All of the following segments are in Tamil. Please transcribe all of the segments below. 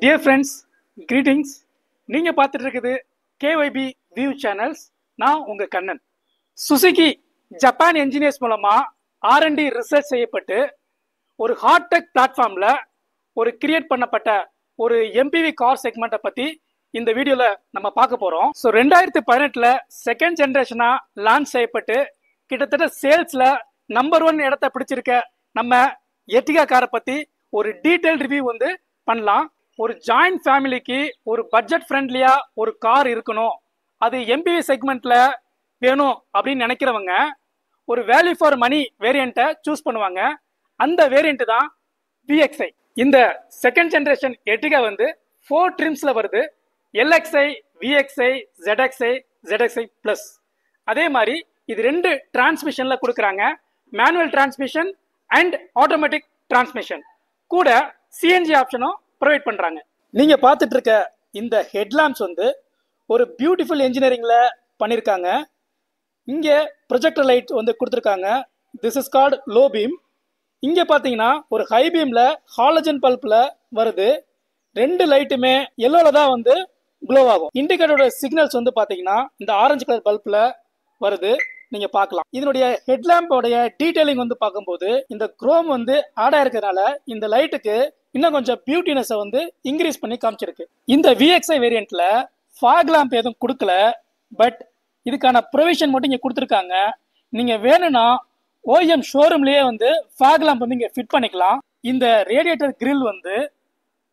Dear friends, greetings. நீங்கள் பார்த்துட்டு இருக்குது KYB View Channels. நான் உங்கள் கண்ணன். சுசுகி ஜப்பான் என்ஜினியர்ஸ் மூலமாக R&D ரிசர்ச் செய்யப்பட்டு ஒரு ஹார்டெக் பிளாட்ஃபார்மில் ஒரு கிரியேட் பண்ணப்பட்ட ஒரு MPV கார் செக்மெண்ட்டை பற்றி இந்த வீடியோவில் நம்ம பார்க்க போகிறோம். ஸோ 2018 செகண்ட் ஜென்ரேஷனாக லான்ச் செய்யப்பட்டு கிட்டத்தட்ட சேல்ஸில் நம்பர் 1 இடத்த பிடிச்சிருக்க நம்ம எர்டிகா காரை பற்றி ஒரு டீட்டெயில் ரிவ்யூ வந்து பண்ணலாம். ஒரு ஜாயிண்ட் ஃபேமிலிக்கு ஒரு பட்ஜெட் ஃப்ரெண்ட்லியா ஒரு கார் இருக்கணும், அது MPV செக்மெண்ட்ல வேணும் அப்படின்னு நினைக்கிறவங்க ஒரு வேல்யூ ஃபார் மணி வேரியண்ட்டை சூஸ் பண்ணுவாங்க. அந்த வேரியண்ட் தான் VXi. இந்த செகண்ட் ஜென்ரேஷன் எர்டிகா வந்து 4 ட்ரிம்ஸ்ல வருது. LXi, VXi, ZXi, ZXi Plus. அதே மாதிரி இது 2 டிரான்ஸ்மிஷன்ல கொடுக்குறாங்க, manual transmission and automatic transmission. கூட CNG ஆப்ஷனும் ப்ரொவைட் பண்றாங்க. நீங்க பார்த்துட்டு இருக்க இந்த ஹெட்லாம்ப்ஸ் வந்து ஒரு பியூட்டிஃபுல் இன்ஜினியரிங்ல பண்ணியிருக்காங்க. இங்க ப்ரொஜெக்டர் லைட் வந்து கொடுத்துருக்காங்க. This is called low beam. இங்க பாத்தீங்கன்னா ஒரு ஹை பீம்ல ஹாலஜன் பல்ப்ல வருது. 2 லைட்டுமே எல்லோல தான் வந்து க்ளோ ஆகும். இண்டிகேட்டரோட சிக்னல்ஸ் வந்து பாத்தீங்கன்னா இந்த ஆரஞ்சு கலர் பல்ப்ல வருது, நீங்க பார்க்கலாம். இதனுடைய ஹெட்லாம்போடைய டீடைலிங் வந்து பார்க்கும்போது இந்த குரோம் வந்து ஆட் ஆயிருக்கிறதுனால இந்த லைட்டுக்கு இன்னும் கொஞ்சம் பியூட்டினஸை வந்து இன்க்ரீஸ் பண்ணி காமிச்சிருக்கு. இந்த VXi வேரியண்ட்ல ஃபாக் லேம்ப் எதுவும் கொடுக்கல, பட் இதுக்கான ப்ரொவிஷன் மட்டும் இங்கே கொடுத்துருக்காங்க. நீங்க வேணும்னா OEM ஷோரூம்லயே வந்து ஃபாக் லேம்ப் வந்து இங்கே ஃபிட் பண்ணிக்கலாம். இந்த ரேடியேட்டர் கிரில் வந்து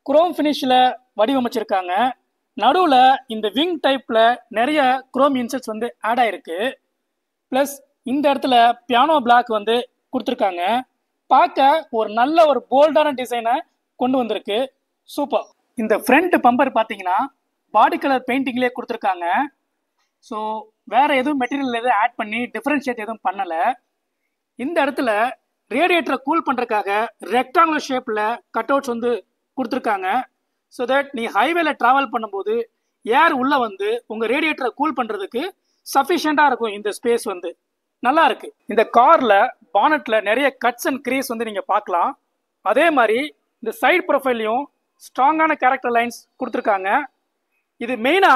குரோம் ஃபினிஷ்ல வடிவமைச்சிருக்காங்க. நடுவில் இந்த விங் டைப்ல நிறைய குரோம் இன்செட்ஸ் வந்து ஆட் ஆயிருக்கு. பிளஸ் இந்த இடத்துல பியானோ பிளாக் வந்து கொடுத்துருக்காங்க. பார்க்க ஒரு நல்ல ஒரு போல்டான டிசைனை கொண்டு வந்திருக்கு. சூப்பர். இந்த ஃப்ரண்ட் பம்பர் பார்த்தீங்கன்னா பாடி கலர் பெயிண்டிங்லேயே கொடுத்துருக்காங்க. ஸோ வேற எதுவும் மெட்டீரியல் எதுவும் ஆட் பண்ணி டிஃபரன்ஷியேட் எதுவும் பண்ணலை. இந்த இடத்துல ரேடியேட்டரை கூல் பண்ணுறதுக்காக ரெக்டாங்குலர் ஷேப்பில் கட் அவுட்ஸ் வந்து கொடுத்துருக்காங்க. ஸோ தட் நீ ஹைவேல ட்ராவல் பண்ணும்போது ஏர் உள்ள வந்து உங்கள் ரேடியேட்டரை கூல் பண்ணுறதுக்கு சஃபிஷியண்டாக இருக்கும். இந்த ஸ்பேஸ் வந்து நல்லா இருக்கு. இந்த கார்ல பானட்ல நிறைய கட்ஸ் அண்ட் கிரீஸ் வந்து நீங்க பார்க்கலாம். அதே மாதிரி இந்த சைடு ப்ரொஃபைலையும் ஸ்ட்ராங்கான கேரக்டர் லைன்ஸ் கொடுத்துருக்காங்க. இது மெயினா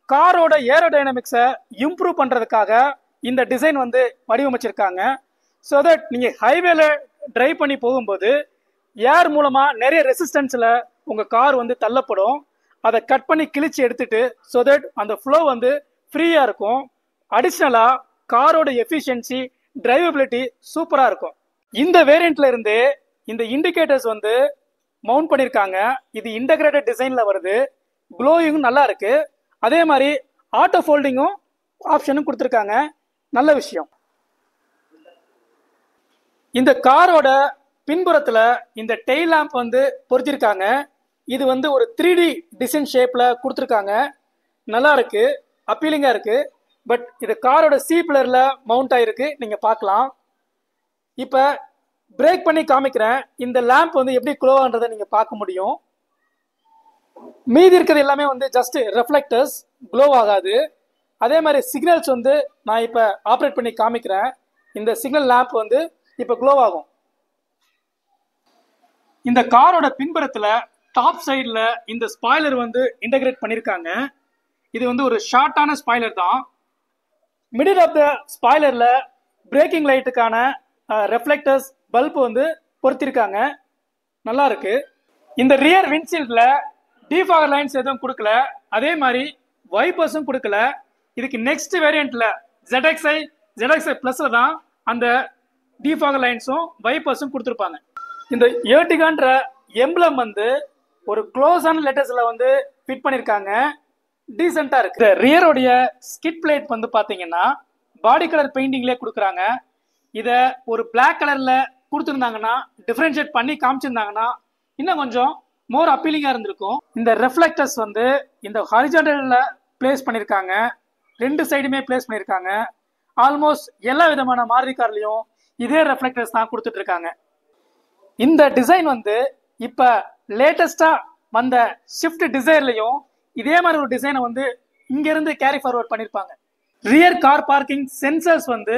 காரோட ஏரோடைனமிக்ஸை இம்ப்ரூவ் பண்றதுக்காக இந்த டிசைன் வந்து வடிவமைச்சிருக்காங்க. ஸோ தட் நீங்க ஹைவேல டிரைவ் பண்ணி போகும்போது ஏர் மூலமா நிறைய ரெசிஸ்டன்ஸ்ல உங்க கார் வந்து தள்ளப்படும். அதை கட் பண்ணி கிழிச்சு எடுத்துட்டு ஸோ தட் அந்த ஃப்ளோ வந்து ஃப்ரீயா இருக்கும். அடிஷ்னலா காரோட எஃபிஷியன்சி, டிரைவபிலிட்டி சூப்பரா இருக்கும். இந்த வேரியண்ட்ல இருந்து இந்த இண்டிகேட்டர்ஸ் வந்து மவுண்ட் பண்ணிருக்காங்க. இது இன்டகிரேட்டட் டிசைன்ல வருது. க்ளோயிங்கும் நல்லா இருக்கு. அதே மாதிரி ஆட்டோ ஃபோல்டிங்கும் ஆப்ஷனும் கொடுத்துருக்காங்க. நல்ல விஷயம். இந்த காரோட பின்புறத்துல இந்த டெயில் லேம்ப் வந்து பொருத்திருக்காங்க. இது வந்து ஒரு 3D டிசைன் ஷேப்ல கொடுத்துருக்காங்க. நல்லா இருக்கு, அப்பீலிங்கா இருக்கு. பட் இது காரோட C பில்லர்ல மவுண்ட் ஆயிருக்கு, நீங்க பார்க்கலாம். இப்ப பிரேக் பண்ணி காமிக்கிறேன். இந்த லேம்ப் வந்து எப்படி க்ளோன்றதை நீங்க பார்க்க முடியும். மீதி இருக்கிறது எல்லாமே வந்து ஜஸ்ட் ரெஃப்ளெக்டர்ஸ், க்ளோ ஆகாது. அதே மாதிரி சிக்னல்ஸ் வந்து நான் இப்ப ஆப்ரேட் பண்ணி காமிக்கிறேன். இந்த சிக்னல் லேம்ப் வந்து இப்ப க்ளோ ஆகும். இந்த காரோட பின்புறத்துல டாப் சைட்ல இந்த ஸ்பாய்லர் வந்து இன்டகிரேட் பண்ணிருக்காங்க. இது வந்து ஒரு ஷார்ட்டான ஸ்பாய்லர் தான். மிடில் ஆஃப் த ஸ்பாய்லர்ல பிரேக்கிங் லைட்டுக்கான ரெஃப்ளெக்டர்ஸ் பல்ப் வந்து பொருத்திருக்காங்க. நல்லா இருக்கு. இந்த ரியர் விண்ட்ஷீல்ட்ல டிஃபாகர் லைன்ஸ் எதுவும் கொடுக்கல. அதே மாதிரி வைப்பர்ஸும் கொடுக்கல. இதுக்கு நெக்ஸ்ட் வேரியண்ட்ல ZXi Plusல தான் அந்த டிஃபாகர் லைன்ஸும் வைப்பர்ஸும் கொடுத்துருப்பாங்க. இந்த எர்டிகான்ற எம்ப்ளம் வந்து ஒரு க்ளோஸான லெட்டர்ஸ்ல வந்து ஃபிட் பண்ணிருக்காங்க. டீசெண்டா இருக்கு. ரியரோடைய ஸ்கிட் பிளேட் வந்து பாத்தீங்கன்னா பாடி கலர் பெயிண்டிங்லேயே கொடுக்குறாங்க. இதை ஒரு பிளாக் கலர்ல கொடுத்துருந்தாங்கன்னா, டிஃபரன்ஷியேட் பண்ணி காமிச்சிருந்தாங்கன்னா இன்னும் கொஞ்சம் மோர் அப்பீலிங்கா இருந்திருக்கும். இந்த ரெஃப்ளெக்டர்ஸ் வந்து இந்த ஹாரிஜான்டல்ல பிளேஸ் பண்ணிருக்காங்க. 2 சைடுமே பிளேஸ் பண்ணிருக்காங்க. ஆல்மோஸ்ட் எல்லா விதமான மாருதி கார்லயும் இதே ரெஃப்ளெக்டர்ஸ் தான் கொடுத்துட்டு இருக்காங்க. இந்த டிசைன் வந்து இப்ப லேட்டஸ்டா வந்த ஷிஃப்ட் டிசைர்லயும் இதே மாதிரி ஒரு டிசைனை வந்து இங்க இருந்து கேரி ஃபார்வர்ட் பண்ணிருப்பாங்க. ரியர் கார் பார்க்கிங் சென்சர்ஸ் வந்து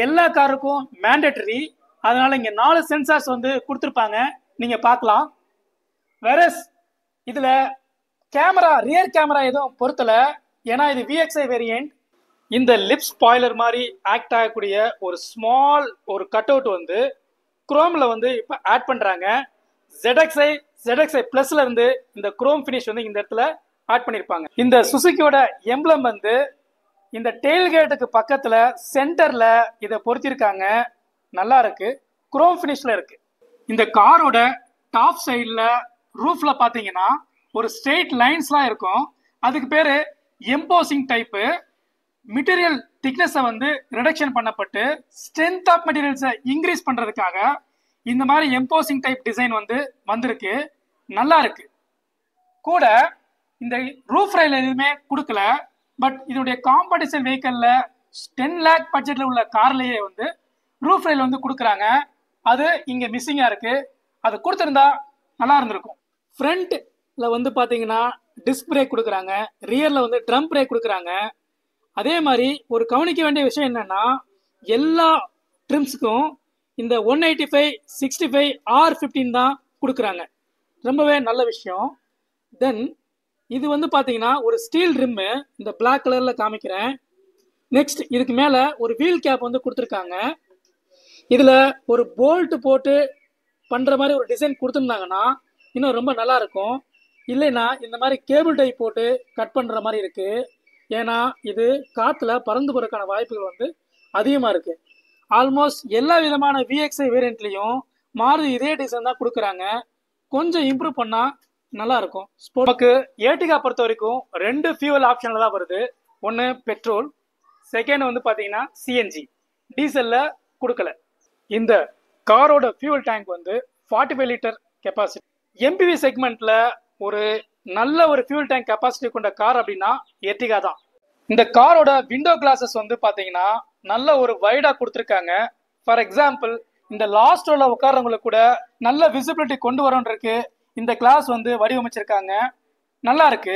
எல்லா காருக்கும் மேண்டேட்டரி. அதனால இங்க 4 சென்சார்ஸ் வந்து கொடுத்துருப்பாங்க, நீங்க பார்க்கலாம். வேற இதுல கேமரா ரியர் கேமரா எதுவும் பொருத்தல, ஏன்னா இது VXI வேரியன்ட். இந்த லிப் ஸ்பாய்லர் மாதிரி ஆக்ட் ஆகக்கூடிய ஒரு ஸ்மால் ஒரு கட் அவுட் வந்து குரோம்ல வந்து இப்ப ஆட் பண்றாங்க. ZXI பிளஸ்ல இருந்து இந்த குரோம் பினிஷ் வந்து இந்த இடத்துல ஆட் பண்ணிருப்பாங்க. இந்த சுசுகியோட எம்ப்ளம் வந்து இந்த டெயில்கேட்டுக்கு பக்கத்துல சென்டர்ல இதை பொருத்திருக்காங்க. நல்லா இருக்கு, குரோம் பினிஷ்ல இருக்கு. இந்த காரோட டாப் சைட்ல ரூஃப்ல பாத்தீங்கன்னா ஒரு ஸ்ட்ரெயிட் லைன்ஸ்லாம் இருக்கும். அதுக்கு பேரு எம்போசிங் டைப்பு. மெட்டீரியல் திக்னஸை வந்து reduction Pannapattu strength of மெட்டீரியல்ஸை increase பண்றதுக்காக இந்த மாதிரி எம்போசிங் டைப் டிசைன் வந்து வந்திருக்கு. நல்லா இருக்கு. கூட இந்த ரூஃப் ரயில் எதுவுமே கொடுக்கல. பட் இதனுடைய காம்படிஷன் வெஹிக்கல்ல 10 lakh பட்ஜெட்ல உள்ள கார்லயே வந்து ரூஃப் ரயில் வந்து கொடுக்குறாங்க. அது இங்க மிஸ்ஸிங்கா இருக்கு. அது கொடுத்திருந்தா நல்லா இருந்திருக்கும். ஃப்ரண்ட்ல வந்து பாத்தீங்கன்னா டிஸ்க் பிரேக் கொடுக்குறாங்க, ரியர்ல வந்து ட்ரம் பிரேக் கொடுக்குறாங்க. அதே மாதிரி ஒரு கவனிக்க வேண்டிய விஷயம் என்னன்னா, எல்லா ட்ரிம்ஸுக்கும் இந்த 185, 65, R15 தான் கொடுக்குறாங்க. ரொம்பவே நல்ல விஷயம். தென் இது வந்து பாத்தீங்கன்னா ஒரு ஸ்டீல் ரிம்மு, இந்த பிளாக் கலர்ல காமிக்கிறேன். நெக்ஸ்ட் இதுக்கு மேல ஒரு வீல் கேப் வந்து கொடுத்துருக்காங்க. இதுல ஒரு போல்ட் போட்டு பண்ற மாதிரி ஒரு டிசைன் கொடுத்துருந்தாங்கன்னா இன்னும் ரொம்ப நல்லா இருக்கும். இல்லைன்னா இந்த மாதிரி கேபிள் டை போட்டு கட் பண்ற மாதிரி இருக்கு. ஏன்னா இது காத்துல பறந்து போறதுக்கான வாய்ப்புகள் வந்து அதிகமா இருக்கு. ஆல்மோஸ்ட் எல்லா விதமான VXI வேரியன்ட்லயும் மாருதி இதே டிசைன் தான் கொடுக்குறாங்க. கொஞ்சம் இம்ப்ரூவ் பண்ணா நல்லா இருக்கும். நமக்கு ஏர்டிகா பொறுத்த வரைக்கும் 2 ஃபியூவல் ஆப்ஷன்ல தான் வருது. ஒன்று பெட்ரோல், செகண்ட் வந்து பாத்தீங்கன்னா CNG. டீசல்ல கொடுக்கல. இந்த காரோட ஃபியூவல் டேங்க் வந்து 45 லிட்டர் கெப்பாசிட்டி. MPV செக்மெண்ட்ல ஒரு நல்ல ஒரு ஃபியூல் டேங்க் கெப்பாசிட்டி கொண்ட கார் அப்படின்னா எர்டிகா தான். இந்த காரோட விண்டோ கிளாஸஸ் வந்து பாத்தீங்கன்னா நல்ல ஒரு வைடா கொடுத்துருக்காங்க. ஃபார் எக்ஸாம்பிள் இந்த லாஸ்ட் ரோல உட்கார்றவங்களுக்கு கூட நல்ல விசிபிலிட்டி கொண்டு வரன்றதுக்கு இந்த கிளாஸ் வந்து வடிவமைச்சிருக்காங்க. நல்லா இருக்கு.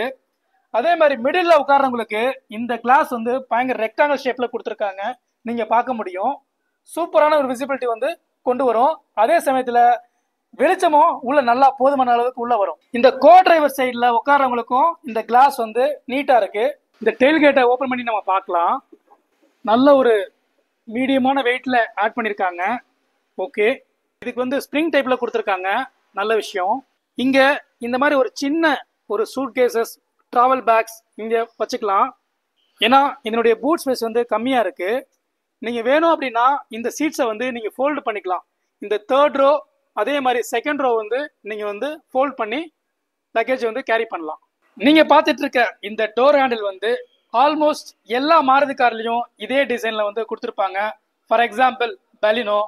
அதே மாதிரி மிடில் உட்கார்றவங்களுக்கு இந்த கிளாஸ் வந்து பயங்கர ரெக்டாங்கல் ஷேப்ல கொடுத்துருக்காங்க. நீங்க பார்க்க முடியும். சூப்பரான ஒரு விசிபிலிட்டி வந்து கொண்டு வரும். அதே சமயத்துல வெளிச்சமும் உள்ள நல்லா போதுமான அளவுக்கு உள்ள வரும். இந்த கோ டிரைவர் சைட்ல உட்கார்றவங்களுக்கும் இந்த கிளாஸ் வந்து நீட்டா இருக்கு. இந்த டெயில்கேட்டை ஓபன் பண்ணி நம்ம பார்க்கலாம். நல்ல ஒரு மீடியமான வெயிட்ல ஆட் பண்ணிருக்காங்க. ஓகே, இதுக்கு வந்து ஸ்ப்ரிங் டைப்ல கொடுத்துருக்காங்க. நல்ல விஷயம். இங்க இந்த மாதிரி ஒரு சின்ன ஒரு சூட் கேசஸ், டிராவல் பேக்ஸ் இங்க வச்சுக்கலாம். ஏன்னா இதனுடைய பூட் ஸ்பேஸ் வந்து கம்மியா இருக்கு. நீங்க வேணும் அப்படின்னா இந்த சீட்ஸை வந்து நீங்க ஃபோல்டு பண்ணிக்கலாம். இந்த தேர்ட் ரோ அதே மாதிரி செகண்ட் ரோ வந்து நீங்க வந்து ஃபோல்ட் பண்ணி லக்கேஜ் வந்து கேரி பண்ணலாம். நீங்க பார்த்துட்டு இருக்க இந்த டோர் ஹேண்டில் வந்து ஆல்மோஸ்ட் எல்லா மாருதி கார்லயும் இதே டிசைன்ல வந்து கொடுத்துருப்பாங்க. For example Baleno,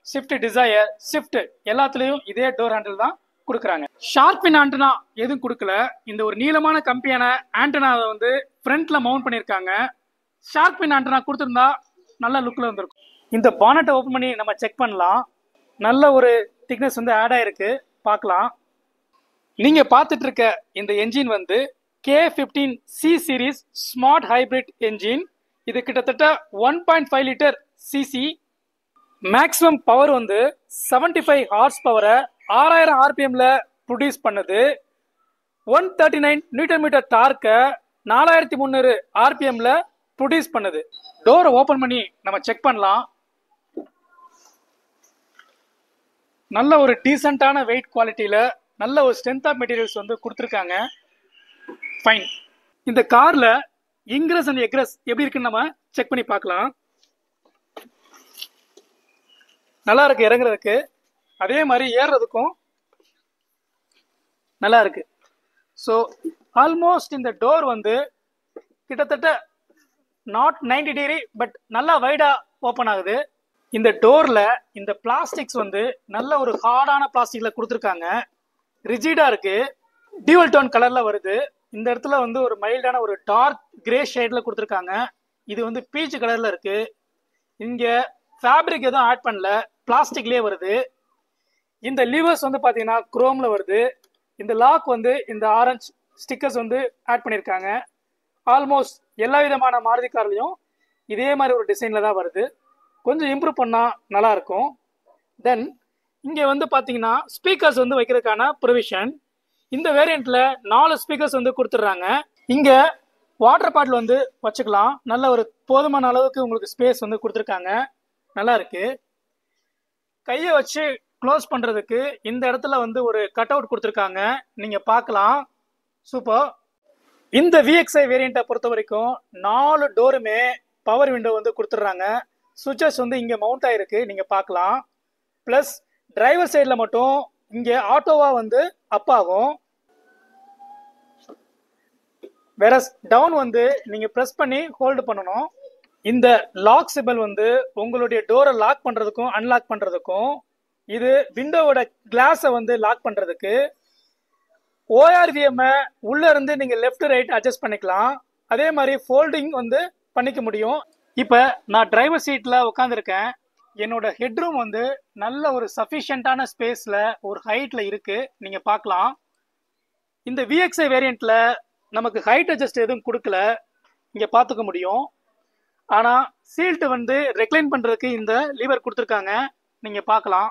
Swift desire, Swift எல்லாத்துலயும் இதே டோர் ஹேண்டில் தான் கொடுக்குறாங்க. ஷார்பின் ஆண்டனா எதுவும் கொடுக்கல. இந்த ஒரு நீளமான கம்பியான ஆண்டனாவை வந்து ஃப்ரண்ட்ல மவுண்ட் பண்ணியிருக்காங்க. ஷார்பின் ஆண்டனா கொடுத்துருந்தா நல்ல லுக்ல வந்திருக்கும். இந்த பானட்டை ஓப்பன் பண்ணி நம்ம செக் பண்ணலாம். நல்ல ஒரு திக்னஸ் வந்து ஆட் ஆயிருக்கு, பார்க்கலாம். நீங்க பார்த்துட்டு இருக்க இந்த என்ஜின் வந்து K15C series smart hybrid engine. இது கிட்டத்தட்ட 1.5 லிட்டர் சிசி. மேக்ஸிமம் பவர் வந்து 75 ஹார்ஸ் பவரை 6000 RPMல ப்ரொடியூஸ் பண்ணுது. 139 நியூட்டன் மீட்டர் டார்க்கை 4300 RPMல ப்ரொடியூஸ் பண்ணுது. டோரை ஓபன் பண்ணி நம்ம செக் பண்ணலாம். நல்ல ஒரு டீசென்டான வெயிட் குவாலிட்டியில நல்ல ஒரு ஸ்ட்ரென்த் ஆஃப் மெட்டீரியல்ஸ் வந்து கொடுத்துருக்காங்க. ஃபைன். இந்த கார்ல இன்கிரஸ் அண்ட் எக்ரஸ் எப்படி இருக்குன்னு நம்ம செக் பண்ணி பார்க்கலாம். நல்லா இருக்கு இறங்குறதுக்கு, அதே மாதிரி ஏறுறதுக்கும் நல்லா இருக்கு. ஸோ ஆல்மோஸ்ட் இந்த டோர் வந்து கிட்டத்தட்ட நாட் 90 டிகிரி பட் நல்லா வைடா ஓப்பன் ஆகுது. இந்த டோர்ல இந்த பிளாஸ்டிக்ஸ் வந்து நல்ல ஒரு ஹார்டான பிளாஸ்டிக்ல கொடுத்துருக்காங்க. ரிஜிடா இருக்கு. டியூவல் டோன் கலர்ல வருது. இந்த இடத்துல வந்து ஒரு மைல்டான ஒரு டார்க் கிரே ஷேட்ல கொடுத்துருக்காங்க. இது வந்து பீச் கலர்ல இருக்கு. இங்க ஃபேப்ரிக் எதுவும் ஆட் பண்ணல, பிளாஸ்டிக்லயே வருது. இந்த லீவர்ஸ் வந்து பாத்தீங்கன்னா குரோம்ல வருது. இந்த லாக் வந்து இந்த ஆரஞ்சு ஸ்டிக்கர்ஸ் வந்து ஆட் பண்ணியிருக்காங்க. ஆல்மோஸ்ட் எல்லா விதமான மாருதி கார்லையும் இதே மாதிரி ஒரு டிசைன்ல தான் வருது. கொஞ்சம் இம்ப்ரூவ் பண்ணா நல்லா இருக்கும். தென் இங்க வந்து பாத்தீங்கன்னா ஸ்பீக்கர்ஸ் வந்து வைக்கிறதுக்கான ப்ரொவிஷன். இந்த வேரியண்ட்ல 4 ஸ்பீக்கர்ஸ் வந்து கொடுத்துட்றாங்க. இங்க வாட்டர் பாட்டில் வந்து வச்சுக்கலாம். நல்ல ஒரு போதுமான அளவுக்கு உங்களுக்கு ஸ்பேஸ் வந்து கொடுத்துருக்காங்க. நல்லா இருக்கு. கையை வச்சு க்ளோஸ் பண்றதுக்கு இந்த இடத்துல வந்து ஒரு கட் அவுட் கொடுத்துருக்காங்க. நீங்க பார்க்கலாம். சூப்பர். இந்த VXi வேரியண்ட்டை பொறுத்த வரைக்கும் 4 டோருமே பவர் விண்டோ வந்து கொடுத்துட்றாங்க. சுவிட்சஸ் வந்து இங்க மவுண்ட் ஆயிருக்கு, நீங்க பார்க்கலாம். பிளஸ் டிரைவர் சைடில் மட்டும் இங்க ஆட்டோவா வந்து அப் ஆகும். வேற டவுன் வந்து நீங்க பிரஸ் பண்ணி ஹோல்டு பண்ணணும். இந்த லாக் சிம்பிள் வந்து உங்களுடைய டோரை லாக் பண்றதுக்கும் அன்லாக் பண்றதுக்கும், இது விண்டோவோட கிளாஸை வந்து லாக் பண்றதுக்கு. ORVM உள்ள இருந்து நீங்க லெஃப்ட் ரைட் அட்ஜஸ்ட் பண்ணிக்கலாம். அதே மாதிரி ஃபோல்டிங் வந்து பண்ணிக்க முடியும். இப்ப நான் டிரைவர் சீட்ல உட்காந்துருக்கேன். என்னோட ஹெட்ரூம் வந்து நல்ல ஒரு சஃபிஷியன்டான ஸ்பேஸ்ல ஒரு ஹைட்ல இருக்கு, நீங்க பார்க்கலாம். இந்த VXi வேரியண்ட்ல நமக்கு ஹைட் அட்ஜஸ்ட் எதுவும் கொடுக்கல, இங்க பார்த்துக்க முடியும். ஆனா சீல்ட் வந்து ரெக்ளைன் பண்றதுக்கு இந்த லீவர் கொடுத்துருக்காங்க, நீங்க பார்க்கலாம்.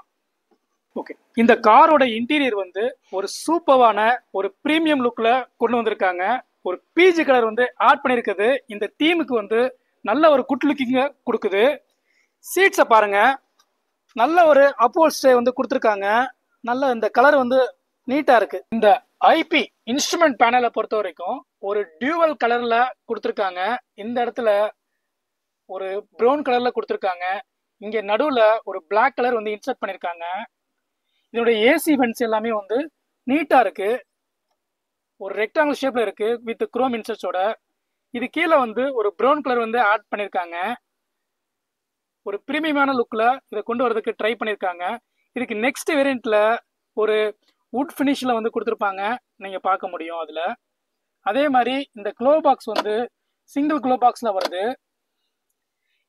ஓகே, இந்த காரோட இன்டீரியர் வந்து ஒரு சூப்பரான ஒரு பிரீமியம் லுக்ல கொண்டு வந்திருக்காங்க. ஒரு பீச் கலர் வந்து ஆட் பண்ணிருக்குது. இந்த தீமுக்கு வந்து நல்ல ஒரு குட் லுக்கிங்க கொடுக்குது. சீட்ஸை பாருங்க, நல்ல ஒரு அப்போல்ஸ்டே வந்து கொடுத்துருக்காங்க. நல்ல இந்த கலர் வந்து நீட்டா இருக்கு. இந்த IP இன்ஸ்ட்ருமெண்ட் பேனலை பொறுத்த வரைக்கும் ஒரு டியூவல் கலர்ல கொடுத்துருக்காங்க. இந்த இடத்துல ஒரு ப்ரௌன் கலர்ல கொடுத்துருக்காங்க. இங்க நடுவுல ஒரு பிளாக் கலர் வந்து இன்சர்ட் பண்ணிருக்காங்க. இதனுடைய ஏசி வென்ட்ஸ் எல்லாமே வந்து நீட்டா இருக்கு. ஒரு ரெக்டாங்கிள் ஷேப்ல இருக்கு வித் குரோம் இன்சர்ட்ஸோட. இது கீழே வந்து ஒரு ப்ரௌன் கலர் வந்து ஆட் பண்ணிருக்காங்க. ஒரு பிரீமியமான லுக்ல இதை கொண்டு வரதுக்கு ட்ரை பண்ணிருக்காங்க. இதுக்கு நெக்ஸ்ட் வேரியண்ட்ல ஒரு வுட் ஃபினிஷ்ல வந்து கொடுத்துருப்பாங்க, நீங்க பார்க்க முடியும் அதுல. அதே மாதிரி இந்த க்ளோ பாக்ஸ் வந்து சிங்கிள் க்ளோ பாக்ஸ்ல வருது.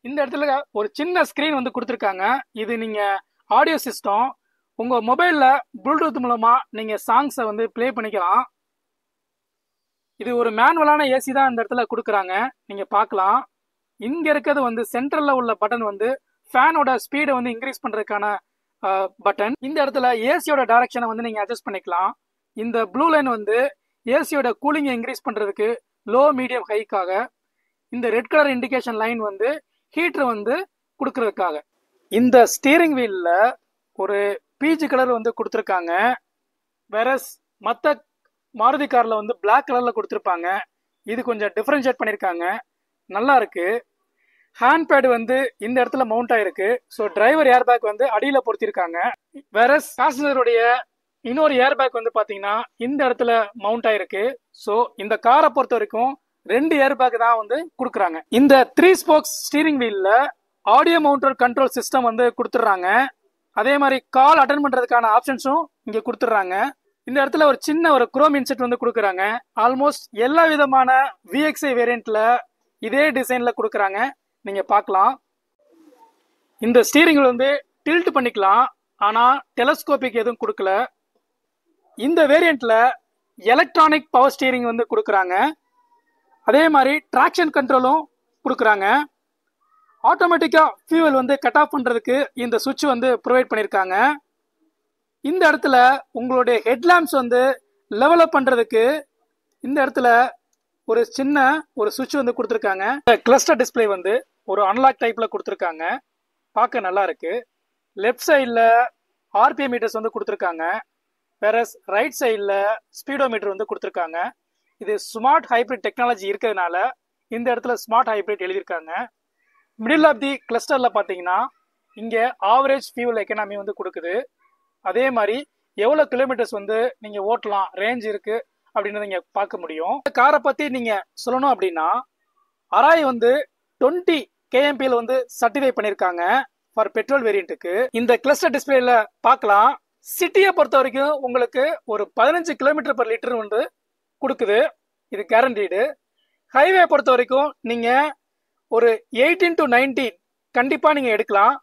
இந்த இடத்துல ஒரு சின்ன ஸ்கிரீன் வந்து கொடுத்துருக்காங்க. இது நீங்க ஆடியோ சிஸ்டம் உங்க மொபைல்ல ப்ளூடூத் மூலமா நீங்க சாங்ஸை வந்து பிளே பண்ணிக்கலாம். இது ஒரு மேனுவலான ஏசி தான் இந்த இடத்துல கொடுக்குறாங்க, நீங்க பார்க்கலாம். இங்க இருக்கிறது வந்து சென்ட்ரல்ல உள்ள பட்டன் வந்து ஃபேனோட ஸ்பீடை வந்து இன்க்ரீஸ் பண்றதுக்கான பட்டன். இந்த இடத்துல ஏசியோட டைரக்ஷனை வந்து நீங்க அட்ஜஸ்ட் பண்ணிக்கலாம். இந்த ப்ளூ லைன் வந்து ஏசியோட கூலிங்கை இன்க்ரீஸ் பண்றதுக்கு லோ மீடியம் ஹைக்காக. இந்த ரெட் கலர் இண்டிகேஷன் லைன் வந்து ஹீட்டர் வந்து கொடுக்கறதுக்காக. இந்த ஸ்டீரிங் வீல்ல ஒரு பீச் கலர் வந்து கொடுத்துருக்காங்க. வேற மற்ற மாருதி கார்ல வந்து பிளாக் கலர்ல கொடுத்துருப்பாங்க. இது கொஞ்சம் டிஃபரன்ஷியேட் பண்ணிருக்காங்க, நல்லா இருக்கு. ஹேண்ட் பேட் வந்து இந்த இடத்துல மவுண்ட் ஆயிருக்கு. ஸோ டிரைவர் ஏர் பேக் வந்து அடியில பொருத்திருக்காங்க. வேற பேசஞ்சருடைய இன்னொரு ஏர் பேக் வந்து பாத்தீங்கன்னா இந்த இடத்துல மவுண்ட் ஆயிருக்கு. ஸோ இந்த காரை பொறுத்த வரைக்கும் 2 ஏர் பேக் தான் வந்து கொடுக்குறாங்க. இந்த 3 ஸ்போக்ஸ் ஸ்டீரிங் வீல்ல ஆடியோ மவுண்டட் கண்ட்ரோல் சிஸ்டம் வந்து கொடுத்துட்றாங்க. அதே மாதிரி கால் அட்டன் பண்றதுக்கான ஆப்ஷன்ஸும் இங்க கொடுத்துட்றாங்க. இந்த இடத்துல ஒரு சின்ன ஒரு குரோம் இன்செட் வந்து கொடுக்குறாங்க. ஆல்மோஸ்ட் எல்லா விதமான VXi வேரியண்ட்ல இதே டிசைன்ல கொடுக்குறாங்க, நீங்க பார்க்கலாம். இந்த ஸ்டீரிங் வந்து டில்ட் பண்ணிக்கலாம், ஆனா டெலஸ்கோபிக் எதுவும் கொடுக்கல. இந்த வேரியண்ட்ல எலக்ட்ரானிக் பவர் ஸ்டீரிங் வந்து கொடுக்குறாங்க. அதே மாதிரி டிராக்ஷன் கண்ட்ரோலும் கொடுக்குறாங்க. ஆட்டோமேட்டிக்கா ஃபியூவல் வந்து கட் ஆஃப் பண்றதுக்கு இந்த சுவிட்ச் வந்து ப்ரொவைட் பண்ணிருக்காங்க. இந்த இடத்துல உங்களுடைய ஹெட்லாம்ப்ஸ் வந்து லெவல் அப் பண்றதுக்கு இந்த இடத்துல ஒரு சின்ன ஒரு சுவிட்ச் வந்து கொடுத்துருக்காங்க. கிளஸ்டர் டிஸ்பிளே வந்து ஒரு அன்லாக் டைப்ல கொடுத்துருக்காங்க, பார்க்க நல்லா இருக்கு. லெஃப்ட் சைடில் RPM மீட்டர்ஸ் வந்து கொடுத்துருக்காங்க. வேற ரைட் சைடில் ஸ்பீடோமீட்டர் வந்து கொடுத்துருக்காங்க. இது ஸ்மார்ட் ஹைப்ரிட் டெக்னாலஜி இருக்கிறதுனால இந்த இடத்துல ஸ்மார்ட் ஹைப்ரிட் எழுதியிருக்காங்க. மிடில் ஆஃப் தி கிளஸ்டர்ல பார்த்தீங்கன்னா இங்கே ஆவரேஜ் ஃபியூல் எக்கனாமி வந்து கொடுக்குது. அதே மாதிரி எவ்வளோ கிலோமீட்டர்ஸ் வந்து நீங்கள் ஓட்டலாம், ரேஞ்ச் இருக்கு அப்படின்னு நீங்க பார்க்க முடியும். இந்த காரை பத்தி நீங்க சொல்லணும் அப்படின்னா அராய் வந்து 20 kmpl வந்து சர்டிஃபை பண்ணிருக்காங்க ஃபார் பெட்ரோல் வேரியண்ட்டுக்கு. இந்த கிளஸ்டர் டிஸ்பிளேல பார்க்கலாம். சிட்டியை பொறுத்த வரைக்கும் உங்களுக்கு ஒரு 15 km/லிட்டர் வந்து கொடுக்குது, இது கேரண்டீடு. ஹைவே பொறுத்த வரைக்கும் நீங்க ஒரு 18 to 19 கண்டிப்பா நீங்க எடுக்கலாம்.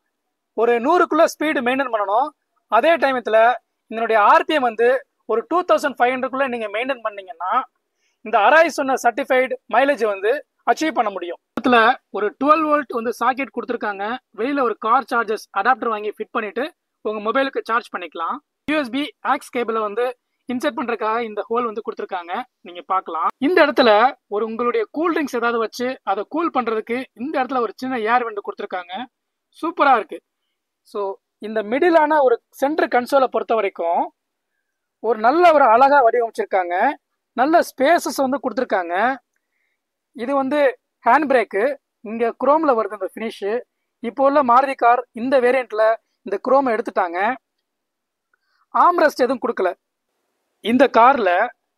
ஒரு 100க்குள்ள ஸ்பீடு மெயின்டைன் பண்ணணும். அதே டைமத்துல இதனுடைய RPM வந்து ஒரு 2500க்குள்ள நீங்க மெயின்டைன் பண்ணீங்கன்னா இந்த அராய் சொன்ன சர்டிஃபைடு மைலேஜ் வந்து அச்சீவ் பண்ண முடியும். இதுல ஒரு 12 வோல்ட் வந்து சாக்கெட் கொடுத்துருக்காங்க. வெளியில ஒரு கார் சார்ஜர்ஸ் அடாப்டர் வாங்கி ஃபிட் பண்ணிட்டு உங்க மொபைலுக்கு சார்ஜ் பண்ணிக்கலாம். USB ஆக்ஸ் கேபிளை வந்து இன்சர்ட் பண்றதுக்காக இந்த ஹோல் வந்து கொடுத்துருக்காங்க, நீங்க பார்க்கலாம். இந்த இடத்துல ஒரு உங்களுடைய கூல் ட்ரிங்க்ஸ் ஏதாவது வச்சு அதை கூல் பண்றதுக்கு இந்த இடத்துல ஒரு சின்ன ஏர் வெண்ட் கொடுத்துருக்காங்க. சூப்பரா இருக்கு. ஸோ இந்த மிடிலான ஒரு சென்டர் கன்சோலை பொறுத்த வரைக்கும் ஒரு நல்ல ஒரு அழகா வடிவமைச்சிருக்காங்க. நல்ல ஸ்பேசஸ் வந்து கொடுத்துருக்காங்க. இது வந்து ஹேண்ட் பிரேக்கு, இங்க குரோம்ல வருது இந்த ஃபினிஷ். இப்போ உள்ள மாருதி கார் இந்த வேரியண்ட்ல இந்த குரோமை எடுத்துட்டாங்க. ஆம்ரெஸ்ட் எதுவும் கொடுக்கல. இந்த கார்ல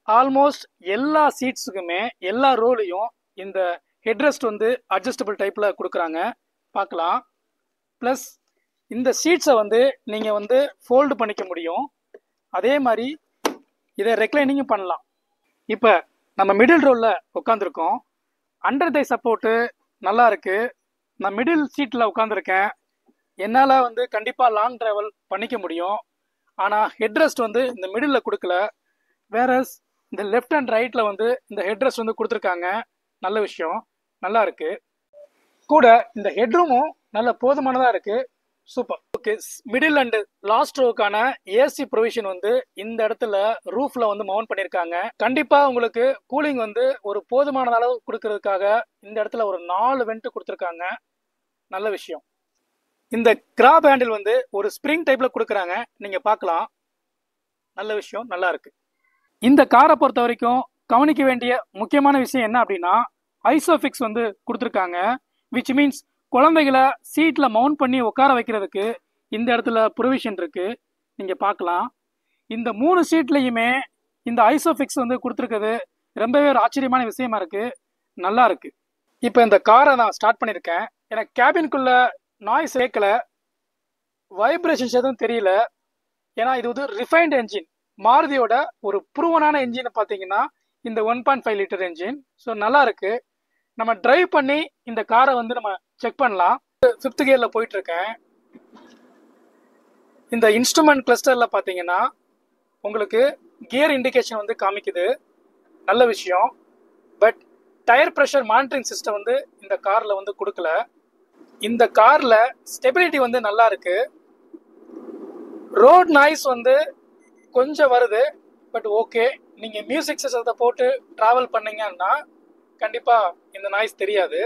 ஆல்மோஸ்ட் எல்லா சீட்ஸுக்குமே எல்லா ரோலையும் இந்த ஹெட்ரெஸ்ட் வந்து அட்ஜஸ்டபிள் டைப்ல கொடுக்குறாங்க, பார்க்கலாம். ப்ளஸ் இந்த சீட்ஸை வந்து நீங்க வந்து ஃபோல்டு பண்ணிக்க முடியும். அதே மாதிரி இதை ரெக்ளைனிங்கும் பண்ணலாம். இப்போ நம்ம மிடில் ரோல்ல உட்காந்துருக்கோம். அண்டர் தை சப்போர்ட்டு நல்லா இருக்கு. நான் மிடில் சீட்டில் உட்காந்துருக்கேன். என்னால் வந்து கண்டிப்பாக லாங் ட்ராவல் பண்ணிக்க முடியும். ஆனால் ஹெட்ரெஸ்ட் வந்து இந்த மிடில் கொடுக்கல. வேறஸ் இந்த லெஃப்ட் அண்ட் ரைட்டில் வந்து இந்த ஹெட்ரெஸ்ட் வந்து கொடுத்துருக்காங்க. நல்ல விஷயம், நல்லா இருக்கு. கூட இந்த ஹெட்ரூமும் நல்ல போதுமானதாக இருக்கு. Super. Okay, middle and last ரோக்கான ஏசி ப்ரொவிஷன் வந்து இந்த இடத்துல ரூஃப்ல வந்து மவுண்ட் பண்ணியிருக்காங்க. கண்டிப்பா உங்களுக்கு கூலிங் வந்து ஒரு போதுமான அளவு கொடுக்கறதுக்காக இந்த இடத்துல ஒரு 4 வெண்ட் கொடுத்துருக்காங்க. நல்ல விஷயம். இந்த கிராப் ஹேண்டில் வந்து ஒரு ஸ்ப்ரிங் டைப்ல கொடுக்குறாங்க, நீங்க பார்க்கலாம். நல்ல விஷயம், நல்லா இருக்கு. இந்த காரை பொறுத்த வரைக்கும் கவனிக்க வேண்டிய முக்கியமான விஷயம் என்ன அப்படின்னா, ஐசோஃபிக்ஸ் வந்து கொடுத்துருக்காங்க. விச் மீன்ஸ் குழந்தைகளை சீட்ல மவுண்ட் பண்ணி உட்கார வைக்கிறதுக்கு இந்த இடத்துல ப்ரொவிஷன் இருக்கு, நீங்க பார்க்கலாம். இந்த 3 சீட்லயுமே இந்த ஐசோஃபிக்ஸ் வந்து கொடுத்துருக்கிறது ரொம்பவே ஒரு ஆச்சரியமான விஷயமா இருக்கு, நல்லா இருக்கு. இப்போ இந்த காரை நான் ஸ்டார்ட் பண்ணியிருக்கேன். எனக்கு கேபின்குள்ள நாய்ஸ் கேட்கல, வைப்ரேஷன்ஸ் எதுவும் தெரியல. ஏன்னா இது வந்து ரிஃபைன்ட் என்ஜின், மாருதியோட ஒரு ப்ரூவனான என்ஜின் பார்த்தீங்கன்னா இந்த 1.5 லிட்டர் என்ஜின். ஸோ நல்லா இருக்கு. நம்ம டிரைவ் பண்ணி இந்த காரை வந்து நம்ம செக் பண்ணலாம். 5th கியர்ல போயிட்டு இருக்கேன். இந்த இன்ஸ்ட்ருமெண்ட் கிளஸ்டர்ல பார்த்தீங்கன்னா உங்களுக்கு கியர் இண்டிகேஷன் வந்து காமிக்குது, நல்ல விஷயம். But tyre pressure monitoring system வந்து இந்த கார்ல வந்து கொடுக்கல. இந்த கார்ல ஸ்டெபிலிட்டி வந்து நல்லா இருக்கு. ரோட் நாய்ஸ் வந்து கொஞ்சம் வருது, பட் ஓகே. நீங்க மியூசிக் சிஸ்டத்தை போட்டு டிராவல் பண்ணீங்கன்னா கண்டிப்பா இந்த நாய்ஸ் தெரியாது.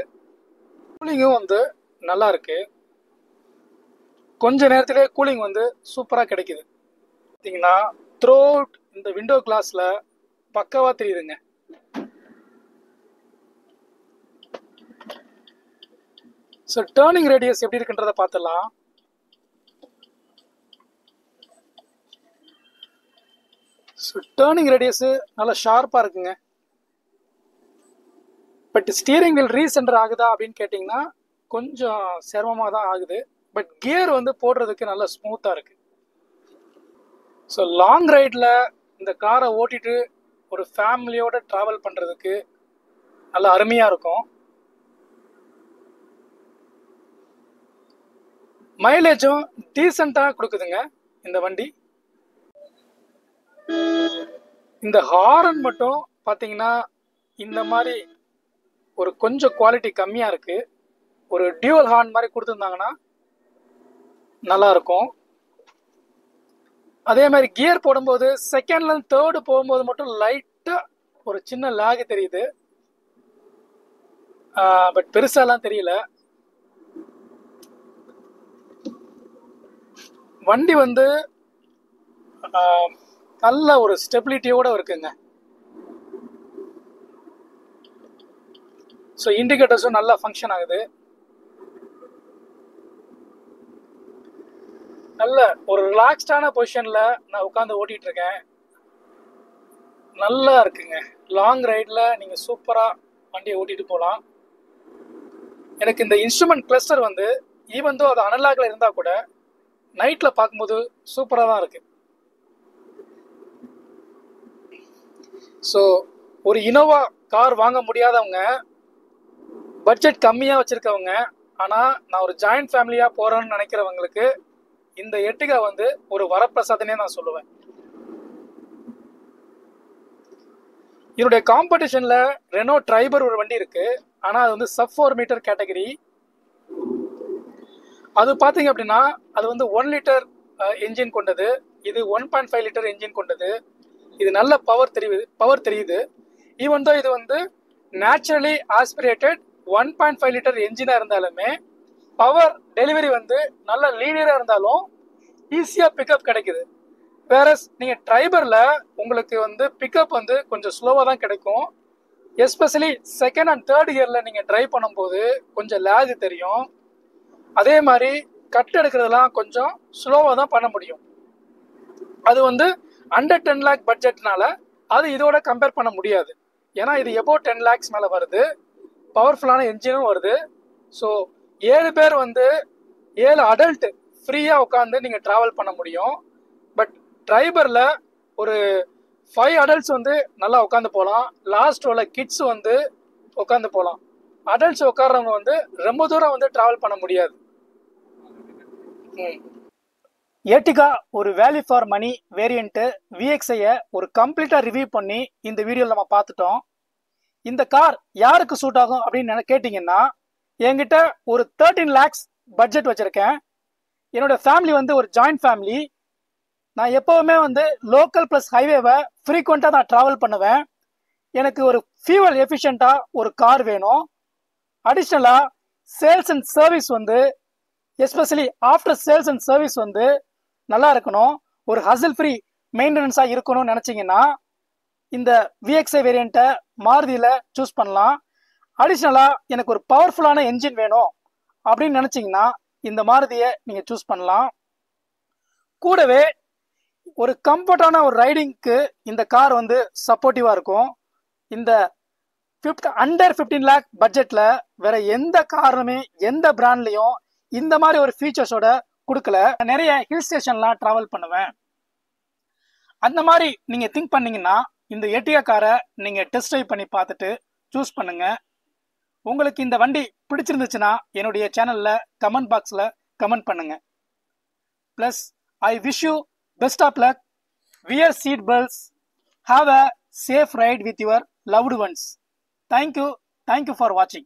கூலிங்கும் வந்து நல்லா இருக்கு. கொஞ்ச நேரத்திலே கூலிங் வந்து சூப்பரா கிடைக்குது. பார்த்தீங்கன்னா த்ரூ இந்த விண்டோ கிளாஸ்ல பக்காவா தெரியுதுங்க. ஸோ டேர்னிங் ரேடியஸ் எப்படி இருக்குன்றத பார்த்துடலாம். ஸோ டேர்னிங் ரேடியஸ் நல்லா ஷார்ப்பா இருக்குங்க. பட் ஸ்டியரிங் வீல் ரீசென்டர் ஆகுதா அப்படின்னு கேட்டிங்கன்னா கொஞ்சம் சிரமமாக தான் ஆகுது. பட் கியர் வந்து போடுறதுக்கு நல்லா ஸ்மூத்தாக இருக்கு. ஸோ லாங் ரைடில் இந்த காரை ஓட்டிட்டு ஒரு ஃபேமிலியோட ட்ராவல் பண்ணுறதுக்கு நல்லா அருமையாக இருக்கும். மைலேஜும் டீசெண்டாக கொடுக்குதுங்க இந்த வண்டி. இந்த ஹாரன் மட்டும் பார்த்தீங்கன்னா இந்த மாதிரி ஒரு கொஞ்சம் குவாலிட்டி கம்மியாக இருக்கு. ஒரு டியூவல் ஹார்ன் மாதிரி கொடுத்துருந்தாங்கன்னா நல்லா இருக்கும். அதே மாதிரி கியர் போடும்போது செகண்ட்ல இருந்து தேர்டு போகும்போது மட்டும் லைட்டா ஒரு சின்ன லாக் தெரியுது, பட் பெருசாலாம் தெரியல. வண்டி வந்து நல்ல ஒரு ஸ்டெபிலிட்டியோட இருக்குங்க. ஸோ இண்டிகேட்டர்ஸும் நல்லா ஃபங்க்ஷன் ஆகுது. நல்ல ஒரு ரிலாக்ஸ்டான பொசிஷன்ல நான் உட்காந்து ஓட்டிட்டு இருக்கேன். நல்லா இருக்குங்க. லாங் ரைட்ல நீங்க சூப்பரா வண்டியை ஓட்டிட்டு போகலாம். எனக்கு இந்த இன்ஸ்ட்ருமெண்ட் கிளஸ்டர் வந்து ஈவன் தோ அது அனலாக்ல இருந்தா கூட நைட்ல பார்க்கும்போது சூப்பரா தான் இருக்கு. ஸோ ஒரு இனோவா கார் வாங்க முடியாதவங்க, பட்ஜெட் கம்மியாக வச்சுருக்கவங்க, ஆனால் நான் ஒரு ஜாயிண்ட் ஃபேமிலியாக போகிறேன்னு நினைக்கிறவங்களுக்கு இந்த எர்டிகா வந்து ஒரு வரப்பிரசாதனே நான் சொல்லுவேன். இதனுடைய காம்படிஷனில் ரெனோ ட்ரைபர் ஒரு வண்டி இருக்குது, ஆனால் அது வந்து sub 4 மீட்டர் கேட்டகரி. அது பார்த்தீங்க அப்படின்னா அது வந்து 1 லிட்டர் என்ஜின் கொண்டது, இது 1.5 லிட்டர் என்ஜின் கொண்டது. இது நல்ல பவர் தெரியுது. ஈவன் தோ இது வந்து நேச்சுரலி ஆஸ்பிரேட்டட் 1.5 லிட்டர் என்ஜினாக இருந்தாலுமே பவர் டெலிவரி வந்து நல்ல லீனியராக இருந்தாலும் ஈஸியாக பிக்கப் கிடைக்குது. வேறஸ் நீங்கள் ட்ரைபரில் உங்களுக்கு வந்து பிக்கப் வந்து கொஞ்சம் ஸ்லோவாக தான் கிடைக்கும். எஸ்பெஷலி செகண்ட் அண்ட் தேர்ட் கியரில் நீங்கள் ட்ரைவ் பண்ணும்போது கொஞ்சம் லேக் தெரியும். அதே மாதிரி கட் எடுக்கிறதுலாம் கொஞ்சம் ஸ்லோவாக தான் பண்ண முடியும். அது வந்து அண்டர் 10 லேக் பட்ஜெட்னால அது இதோட கம்பேர் பண்ண முடியாது. ஏன்னா இது எபோவ் 10 லேக்ஸ் மேலே வருது, பவர்ஃபுல்லான என்ஜினும் வருது. ஸோ 7 பேர் வந்து 7 அடல்ட் ஃப்ரீயாக உட்காந்து நீங்கள் ட்ராவல் பண்ண முடியும். பட் ட்ரைபரில் ஒரு 5 அடல்ட்ஸ் வந்து நல்லா உட்காந்து போகலாம். லாஸ்ட் ரோல கிட்ஸ் வந்து உட்காந்து போகலாம். அடல்ட்ஸ் உட்கார்றவங்க வந்து ரொம்ப தூரம் வந்து ட்ராவல் பண்ண முடியாது. ஏர்டிகா ஒரு வேல்யூ ஃபார் மணி வேரியண்ட்டு விஎக்ஸையை ஒரு கம்ப்ளீட்டாக ரிவ்யூ பண்ணி இந்த வீடியோவில் நம்ம பார்த்துட்டோம். இந்த கார் யாருக்கு சூட் ஆகும் அப்படின்னு கேட்டிங்கன்னா, என்கிட்ட ஒரு 13 லேக்ஸ் பட்ஜெட் வச்சுருக்கேன். என்னோட ஃபேமிலி வந்து ஒரு ஜாயிண்ட் ஃபேமிலி. நான் எப்போவுமே வந்து லோக்கல் ப்ளஸ் ஹைவேவை ஃப்ரீக்வெண்ட்டாக நான் ட்ராவல் பண்ணுவேன். எனக்கு ஒரு ஃபியூவல் எஃபிஷியண்ட்டாக ஒரு கார் வேணும். அடிஷ்னலாக சேல்ஸ் அண்ட் சர்வீஸ் வந்து especially after sales and service வந்து நல்லா இருக்கணும். ஒரு ஹசில் ஃப்ரீ மெயின்டெனன்ஸாக இருக்கணும்னு நினச்சிங்கன்னா இந்த விஎக்ஸ்ஐ வேரியண்ட்டை மாருதியில் சூஸ் பண்ணலாம். அடிஷ்னலாக எனக்கு ஒரு பவர்ஃபுல்லான என்ஜின் வேணும் அப்படின்னு நினச்சிங்கன்னா இந்த மாருதியை நீங்கள் சூஸ் பண்ணலாம். கூடவே ஒரு கம்ஃபர்டான ஒரு ரைடிங்க்கு இந்த கார் வந்து சப்போர்ட்டிவாக இருக்கும். இந்த அண்டர் 15 லேக் பட்ஜெட்டில் வேற எந்த காருமே எந்த பிராண்ட்லையும் இந்த மாதிரி ஒரு ஃபீச்சர்ஸோட கொடுக்கல. நிறைய ஹில் ஸ்டேஷன்லாம் ட்ராவல் பண்ணுவேன். அந்த மாதிரி நீங்கள் திங்க் பண்ணீங்கன்னா இந்த எர்டிகா காரை நீங்கள் டெஸ்ட் ட்ரைவ் பண்ணி பார்த்துட்டு சூஸ் பண்ணுங்க. உங்களுக்கு இந்த வண்டி பிடிச்சிருந்துச்சுன்னா என்னுடைய சேனலில் கமெண்ட் பாக்ஸில் கமெண்ட் பண்ணுங்க. Plus I wish you best of luck. Wear seat belts. Have a safe ride with your loved ones. Thank you for watching.